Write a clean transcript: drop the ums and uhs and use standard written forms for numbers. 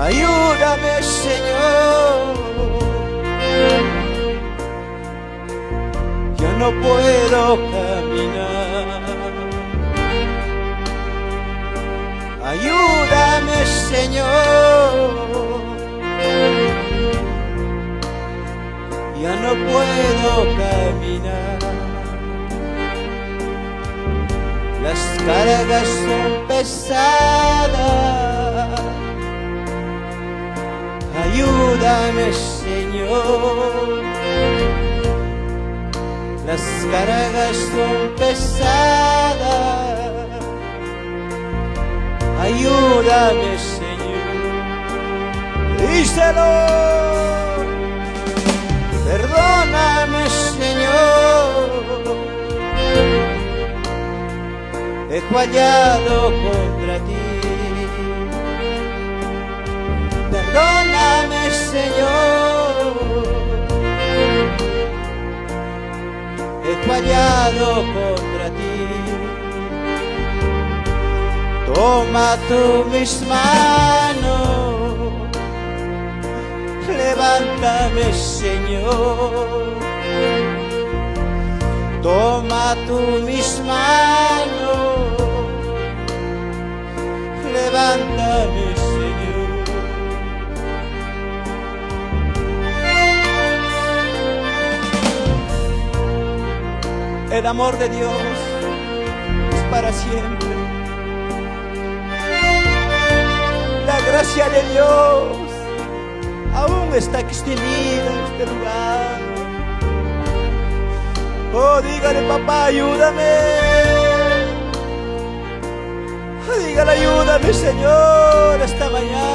Ayúdame, Señor. Yo no puedo caminar. Ayúdame, Señor. Ya no puedo caminar. Las cargas son pesadas. Ayúdame, Señor. Las cargas son pesadas. Ayúdame, Señor. Díselo. Perdóname, Señor. He fallado contra ti. Perdóname, Señor. He fallado contra ti. Toma tú mis manos. Levántame, Señor. Toma tú mis manos. Levántame, Señor. El amor de Dios es para siempre. La gracia de Dios aún está extendida en este lugar. Oh, dígale, papá, ayúdame. Dígale, ayúdame, Señor, esta mañana.